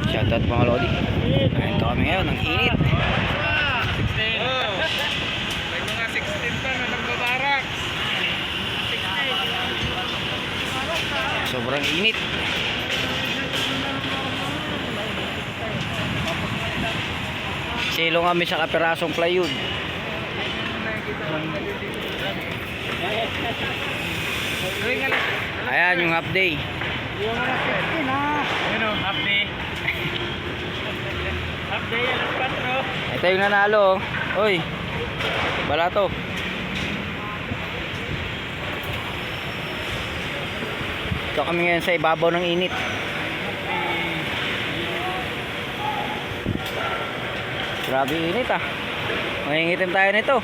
Shoutout mga lodi. Ayun to kami ngayon, ang init. May mga 16 pa na nagbabarak. Sobrang init. Silo kami sa kapirasong plywood. Ayan yung half day. Yung mga 16 ha. Ayun o, half day. Half day, alas 4. Ito yung nanalo. Oy, balato. Ito kami ngayon sa ibabaw ng init. Grabe init ah. Mahingitim tayo nito.